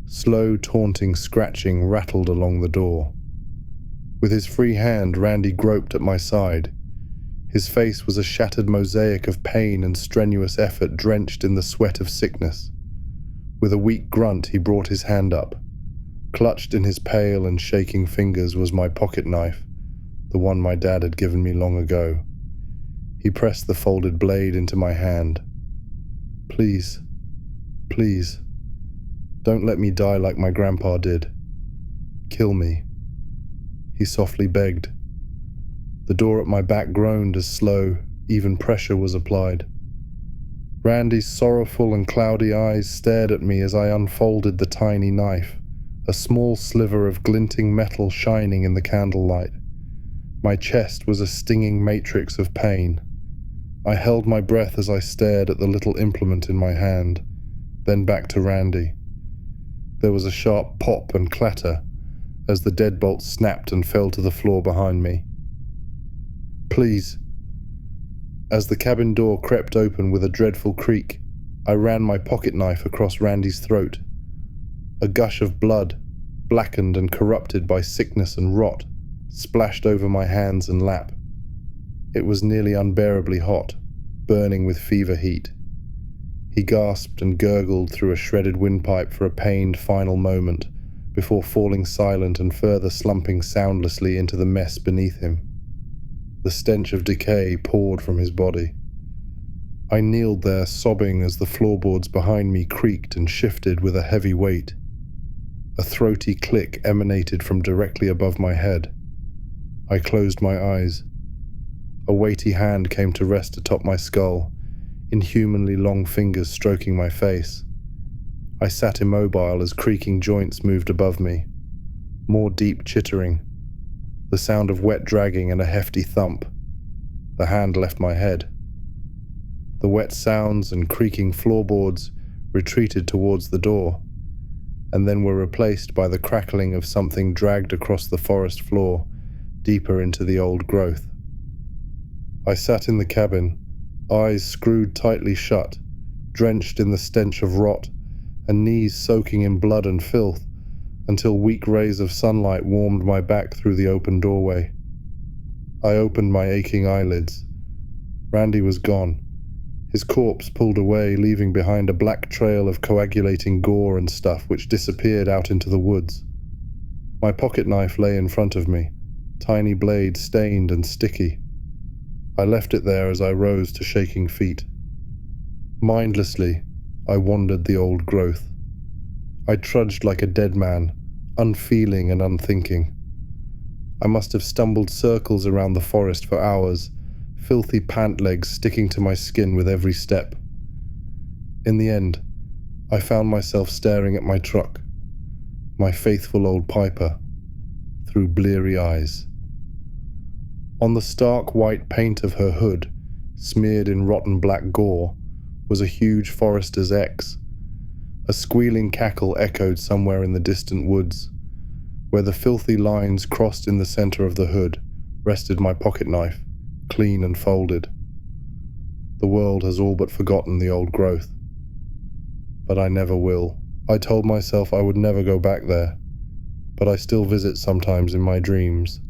Slow, taunting scratching rattled along the door. With his free hand, Randy groped at my side. His face was a shattered mosaic of pain and strenuous effort drenched in the sweat of sickness. With a weak grunt, he brought his hand up. Clutched in his pale and shaking fingers was my pocket knife, the one my dad had given me long ago. He pressed the folded blade into my hand. Please, please, don't let me die like my grandpa did. Kill me, he softly begged. The door at my back groaned as slow, even pressure was applied. Randy's sorrowful and cloudy eyes stared at me as I unfolded the tiny knife, a small sliver of glinting metal shining in the candlelight. My chest was a stinging matrix of pain. I held my breath as I stared at the little implement in my hand, then back to Randy. There was a sharp pop and clatter as the deadbolt snapped and fell to the floor behind me. Please. As the cabin door crept open with a dreadful creak, I ran my pocket knife across Randy's throat. A gush of blood, blackened and corrupted by sickness and rot, splashed over my hands and lap. It was nearly unbearably hot, burning with fever heat. He gasped and gurgled through a shredded windpipe for a pained final moment before falling silent and further slumping soundlessly into the mess beneath him. The stench of decay poured from his body. I kneeled there, sobbing as the floorboards behind me creaked and shifted with a heavy weight. A throaty click emanated from directly above my head. I closed my eyes. A weighty hand came to rest atop my skull, inhumanly long fingers stroking my face. I sat immobile as creaking joints moved above me. More deep chittering. The sound of wet dragging and a hefty thump. The hand left my head. The wet sounds and creaking floorboards retreated towards the door, and then were replaced by the crackling of something dragged across the forest floor, deeper into the old growth. I sat in the cabin, eyes screwed tightly shut, drenched in the stench of rot, and knees soaking in blood and filth, until weak rays of sunlight warmed my back through the open doorway. I opened my aching eyelids. Randy was gone. His corpse pulled away, leaving behind a black trail of coagulating gore and stuff which disappeared out into the woods. My pocket knife lay in front of me, tiny blade stained and sticky. I left it there as I rose to shaking feet. Mindlessly, I wandered the old growth. I trudged like a dead man, unfeeling and unthinking. I must have stumbled circles around the forest for hours, filthy pant legs sticking to my skin with every step. In the end, I found myself staring at my truck, my faithful old Piper, through bleary eyes. On the stark white paint of her hood, smeared in rotten black gore, was a huge Forester's X. A squealing cackle echoed somewhere in the distant woods. Where the filthy lines crossed in the center of the hood, rested my pocket knife, clean and folded. The world has all but forgotten the old growth. But I never will. I told myself I would never go back there, but I still visit sometimes in my dreams.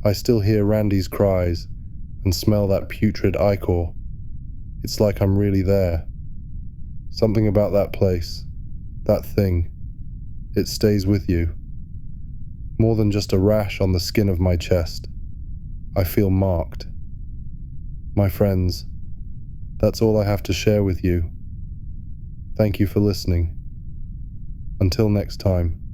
I still hear Randy's cries and smell that putrid ichor. It's like I'm really there. Something about that place, that thing, it stays with you. More than just a rash on the skin of my chest. I feel marked. My friends, that's all I have to share with you. Thank you for listening. Until next time.